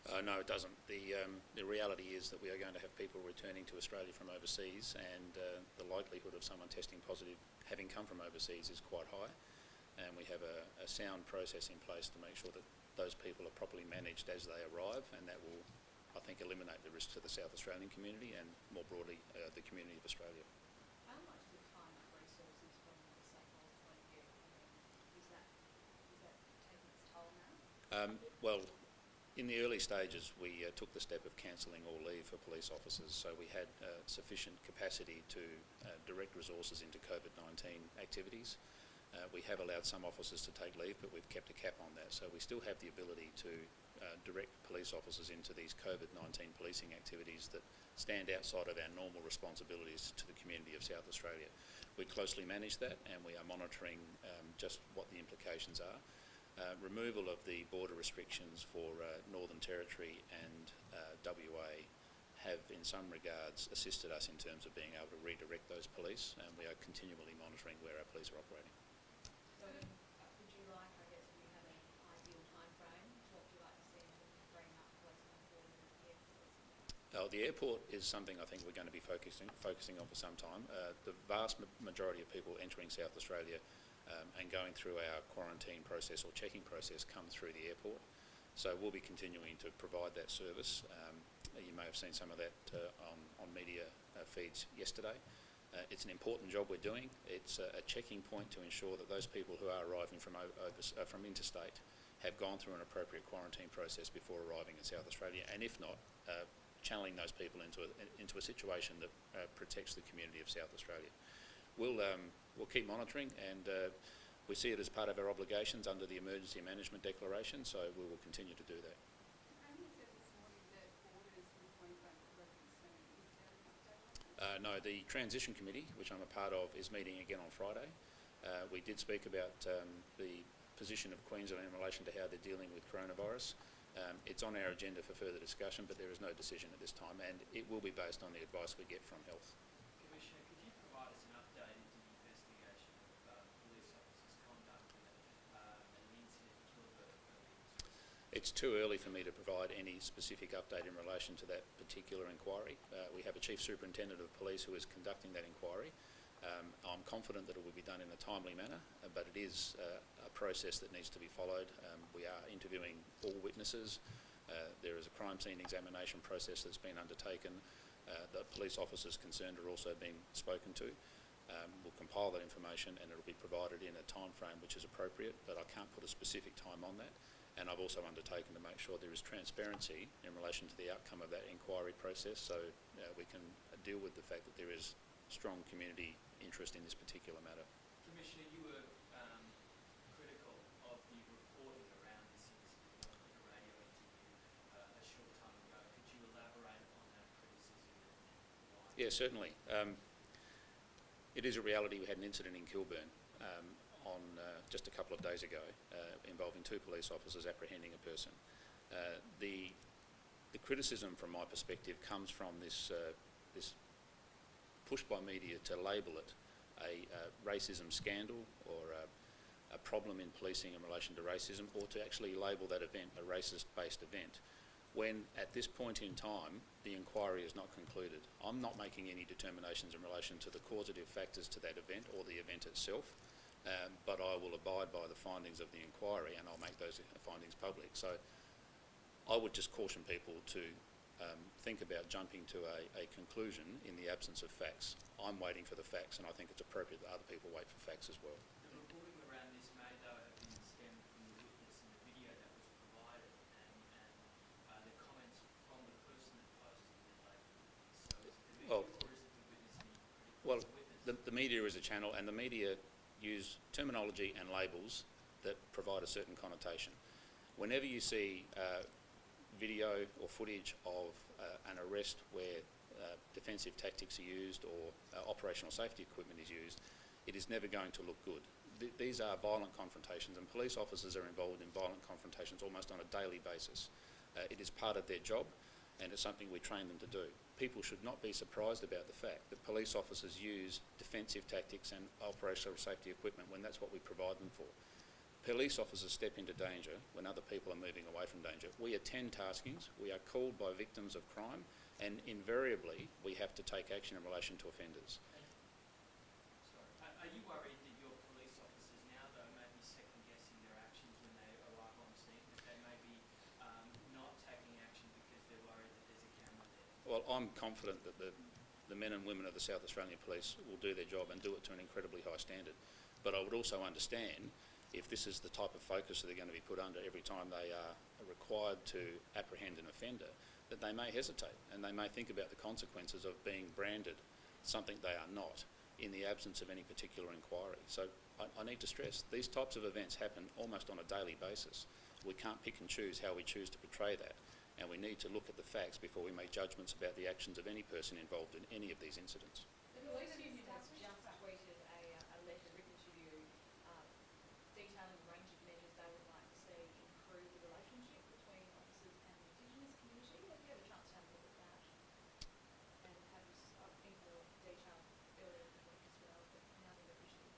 No, it doesn't. The reality is that we are going to have people returning to Australia from overseas, and the likelihood of someone testing positive having come from overseas is quite high. And we have a sound process in place to make sure that those people are properly managed as they arrive, and that will, I think, eliminate the risk to the South Australian community and more broadly the community of Australia. How much of the time and resources from the stakeholders' point of view? Is that taking its toll now? Well, in the early stages, we took the step of cancelling all leave for police officers, so we had sufficient capacity to direct resources into COVID-19 activities. We have allowed some officers to take leave, but we've kept a cap on that, so we still have the ability to direct police officers into these COVID-19 policing activities that stand outside of our normal responsibilities to the community of South Australia. We closely manage that, and we are monitoring just what the implications are. Removal of the border restrictions for Northern Territory and WA have in some regards assisted us in terms of being able to redirect those police, and we are continually monitoring where our police are operating. So would you like, I guess, if you have an ideal time frame, what would you like to see in terms of bringing up police on board in the airport? The airport is something I think we're going to be focusing on for some time. The vast majority of people entering South Australia and going through our quarantine process or checking process come through the airport. So we'll be continuing to provide that service. You may have seen some of that on media feeds yesterday. It's an important job we're doing. It's a checking point to ensure that those people who are arriving from interstate have gone through an appropriate quarantine process before arriving in South Australia, and if not, channeling those people into a situation that protects the community of South Australia. We'll keep monitoring, and we see it as part of our obligations under the Emergency Management Declaration, so we will continue to do that. And you said this morning that borders with Queensland were concerned. Is there an update on that? No, the Transition Committee, which I'm a part of, is meeting again on Friday. We did speak about the position of Queensland in relation to how they're dealing with coronavirus. It's on our agenda for further discussion, but there is no decision at this time, and it will be based on the advice we get from health. Commissioner, could you provide us an update into the investigation of police officers' conduct and the incident in Kilburn? It's too early for me to provide any specific update in relation to that particular inquiry. We have a Chief Superintendent of Police who is conducting that inquiry. I'm confident that it will be done in a timely manner, but it is a process that needs to be followed. We are interviewing all witnesses. There is a crime scene examination process that's been undertaken. The police officers concerned are also being spoken to. We'll compile that information and it will be provided in a time frame which is appropriate, but I can't put a specific time on that. And I've also undertaken to make sure there is transparency in relation to the outcome of that inquiry process, so we can deal with the fact that there is strong community interest in this particular matter. Commissioner, you were critical of the reporting around this incident in a radio interview a short time ago. Could you elaborate on that criticism and why? Yeah, certainly. It is a reality. We had an incident in Kilburn on just a couple of days ago involving two police officers apprehending a person. The criticism from my perspective comes from this push by media to label it a racism scandal or a problem in policing in relation to racism, or to actually label that event a racist-based event, when at this point in time the inquiry is not concluded. I'm not making any determinations in relation to the causative factors to that event or the event itself, but I will abide by the findings of the inquiry and I'll make those findings public. So I would just caution people to think about jumping to a conclusion in the absence of facts. I'm waiting for the facts, and I think it's appropriate that other people wait for facts as well. The reporting around this may, though, have been stemmed from the witness and the video that was provided and the comments from the person that posted the label. So is it the media or is it the witness being critical? Well, the media is a channel, and the media use terminology and labels that provide a certain connotation. Whenever you see video or footage of an arrest where defensive tactics are used or operational safety equipment is used, it is never going to look good. These are violent confrontations, and police officers are involved in violent confrontations almost on a daily basis. It is part of their job, and it's something we train them to do. People should not be surprised about the fact that police officers use defensive tactics and operational safety equipment when that's what we provide them for. police officers step into danger when other people are moving away from danger. We attend taskings, we are called by victims of crime, and invariably we have to take action in relation to offenders. Sorry. Are you worried that your police officers now, though, may be second-guessing their actions when they arrive on scene, that they may be not taking action because they're worried that there's a camera there? Well, I'm confident that the men and women of the South Australian Police will do their job and do it to an incredibly high standard. But I would also understand if this is the type of focus that they're going to be put under every time they are required to apprehend an offender, that they may hesitate and they may think about the consequences of being branded something they are not in the absence of any particular inquiry. So I need to stress, these types of events happen almost on a daily basis. We can't pick and choose how we choose to portray that, and we need to look at the facts before we make judgments about the actions of any person involved in any of these incidents. The police union has just tweeted a letter written to you detailing a range of measures they would like to see improve the relationship between officers and the Indigenous community. Have you had a chance to have a look at that? And have I think more detail earlier in the week as well, but now they're officially.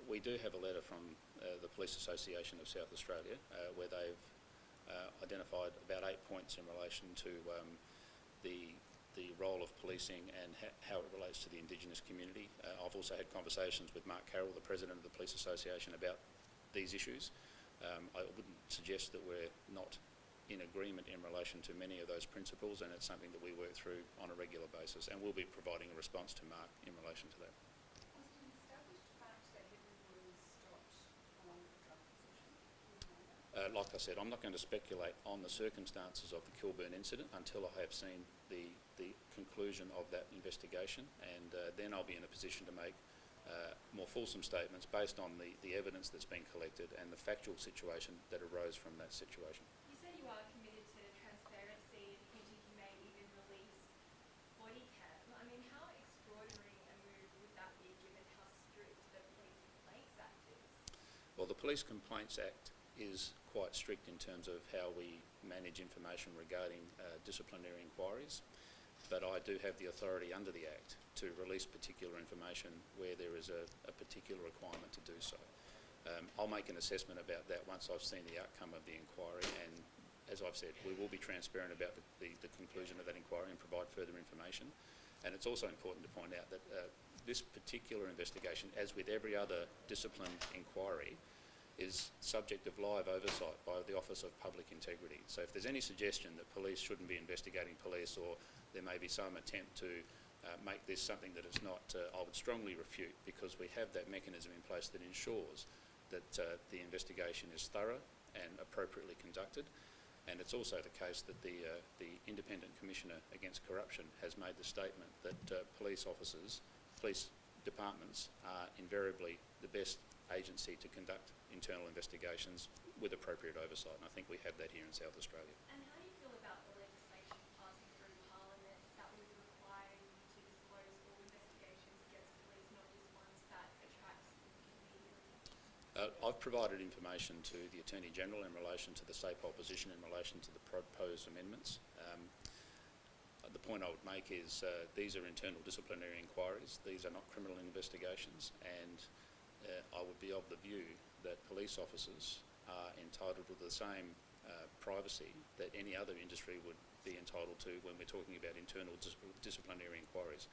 We do have a letter from the Police Association of South Australia where they've identified about 8 points in relation to the role of policing and how it relates to the Indigenous community. I've also had conversations with Mark Carroll, the President of the Police Association, about these issues. I wouldn't suggest that we're not in agreement in relation to many of those principles, and it's something that we work through on a regular basis, and we'll be providing a response to Mark in relation to that. Was it an established fact that everyone was stopped along with the drug possession? Like I said, I'm not going to speculate on the circumstances of the Kilburn incident until I have seen the conclusion of that investigation, and then I'll be in a position to make more fulsome statements based on the evidence that's been collected and the factual situation that arose from that situation. You said you are committed to transparency and hinted you may even release body cam. I mean, how extraordinary a move would that be given how strict the Police Complaints Act is? Well, the Police Complaints Act is quite strict in terms of how we manage information regarding disciplinary inquiries, but I do have the authority under the Act to release particular information where there is a particular requirement to do so. I'll make an assessment about that once I've seen the outcome of the inquiry, and as I've said, we will be transparent about the conclusion of that inquiry and provide further information. And it's also important to point out that this particular investigation, as with every other disciplined inquiry, is subject of live oversight by the Office of Public Integrity. So if there's any suggestion that police shouldn't be investigating police, or there may be some attempt to make this something that it's not, I would strongly refute, because we have that mechanism in place that ensures that the investigation is thorough and appropriately conducted. And it's also the case that the Independent Commissioner Against Corruption has made the statement that police officers, police departments are invariably the best agency to conduct internal investigations with appropriate oversight, and I think we have that here in South Australia. And how do you feel about the legislation passing through Parliament that would require you to disclose all investigations against police, not just ones that attract significant media attention? I've provided information to the Attorney-General in relation to the SAPOL position in relation to the proposed amendments. The point I would make is these are internal disciplinary inquiries. These are not criminal investigations, and I would be of the view that police officers are entitled to the same privacy that any other industry would be entitled to when we're talking about internal disciplinary inquiries.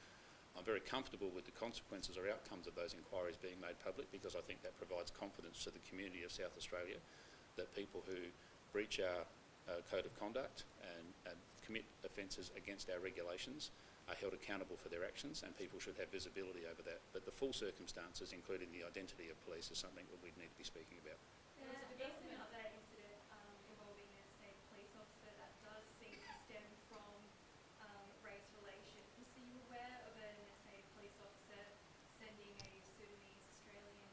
I'm very comfortable with the consequences or outcomes of those inquiries being made public, because I think that provides confidence to the community of South Australia that people who breach our code of conduct and commit offences against our regulations are held accountable for their actions, and people should have visibility over that. But the full circumstances, including the identity of police, is something that we'd need to be speaking about. There is another incident involving a police officer that does seem to stem from race relations. Are you aware of an police officer sending a Sudanese Australian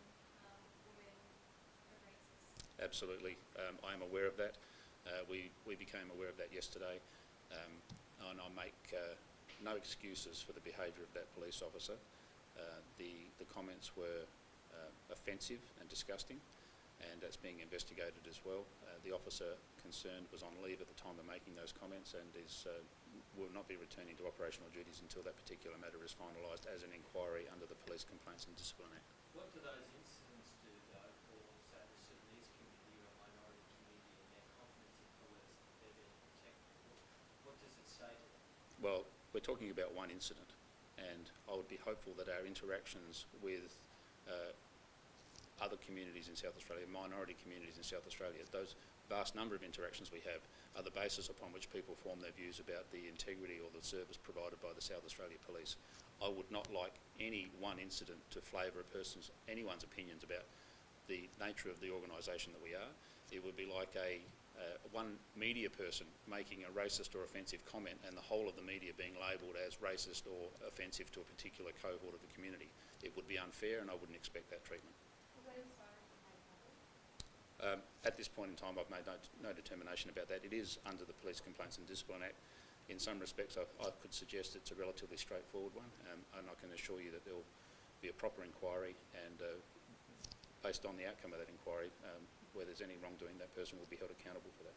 woman a racist? Absolutely, I am aware of that. We became aware of that yesterday, and I make no excuses for the behaviour of that police officer. The comments were offensive and disgusting, and that's being investigated as well. The officer concerned was on leave at the time of making those comments, and will not be returning to operational duties until that particular matter is finalised as an inquiry under the Police Complaints and Discipline Act. What do those incidents do, though, for, say, the Sudanese we're talking about one incident, and I would be hopeful that our interactions with other communities in South Australia, minority communities in South Australia, those vast number of interactions we have are the basis upon which people form their views about the integrity or the service provided by the South Australia Police. I would not like any one incident to flavour anyone's opinions about the nature of the organisation that we are. It would be like one media person making a racist or offensive comment and the whole of the media being labelled as racist or offensive to a particular cohort of the community. It would be unfair, and I wouldn't expect that treatment. At this point in time, I've made no determination about that. It is under the Police Complaints and Discipline Act. In some respects, I could suggest it's a relatively straightforward one, and I can assure you that there will be a proper inquiry, and based on the outcome of that inquiry, where there's any wrongdoing, that person will be held accountable for that.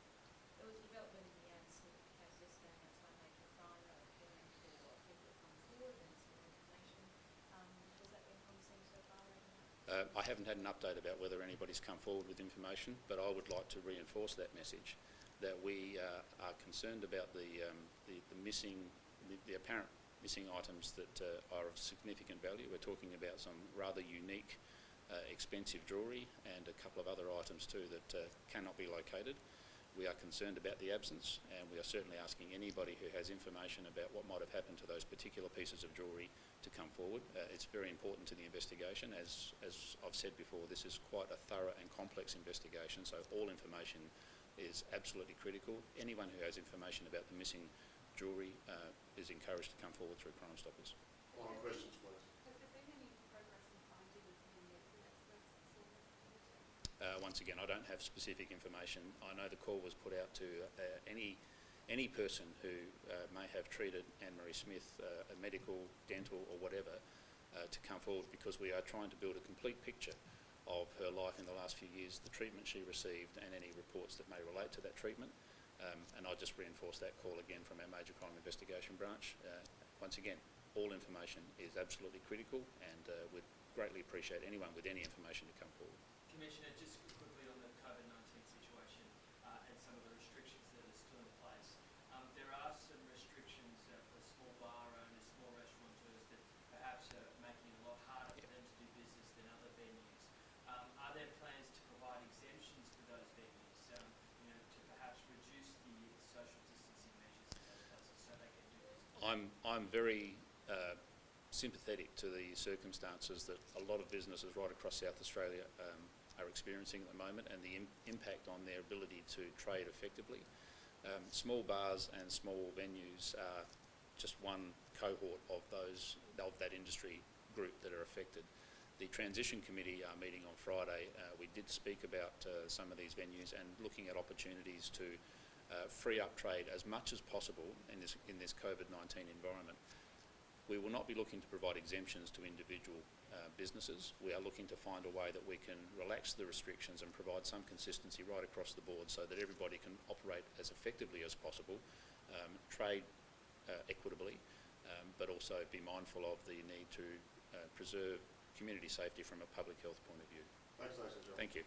There was a development in the Anderson case yesterday announced by Major Crime appealing for people to come forward and some information. Has that been promising so far? I haven't had an update about whether anybody's come forward with information, but I would like to reinforce that message, that we are concerned about the apparent missing items that are of significant value. We're talking about some rather unique, expensive jewellery and a couple of other items too that cannot be located. We are concerned about the absence, and we are certainly asking anybody who has information about what might have happened to those particular pieces of jewellery to come forward. It's very important to the investigation. As I've said before, this is quite a thorough and complex investigation, so all information is absolutely critical. Anyone who has information about the missing jewellery is encouraged to come forward through Crime Stoppers. Final questions, please. Has there been any progress in finding the experts Once again, I don't have specific information. I know the call was put out to any person who may have treated Anne-Marie Smith, a medical, dental or whatever, to come forward, because we are trying to build a complete picture of her life in the last few years, the treatment she received and any reports that may relate to that treatment. And I'll just reinforce that call again from our Major Crime Investigation Branch. Once again, all information is absolutely critical, and we'd greatly appreciate anyone with any information to come forward. Commissioner, just quickly on the COVID-19 situation and some of the restrictions that are still in place. There are some restrictions for small bar owners, small restaurateurs that perhaps are making it a lot harder for them to do business than other venues. Are there plans to provide exemptions for those venues, to perhaps reduce the social distancing measures in those places so they can do business? I'm very sympathetic to the circumstances that a lot of businesses right across South Australia are experiencing at the moment, and the impact on their ability to trade effectively. Small bars and small venues are just one cohort of that industry group that are affected. The Transition Committee are meeting on Friday. We did speak about some of these venues and looking at opportunities to free up trade as much as possible in this COVID-19 environment. We will not be looking to provide exemptions to individual businesses. We are looking to find a way that we can relax the restrictions and provide some consistency right across the board so that everybody can operate as effectively as possible, trade equitably, but also be mindful of the need to preserve community safety from a public health point of view. Thanks, ladies and gentlemen. Thank you.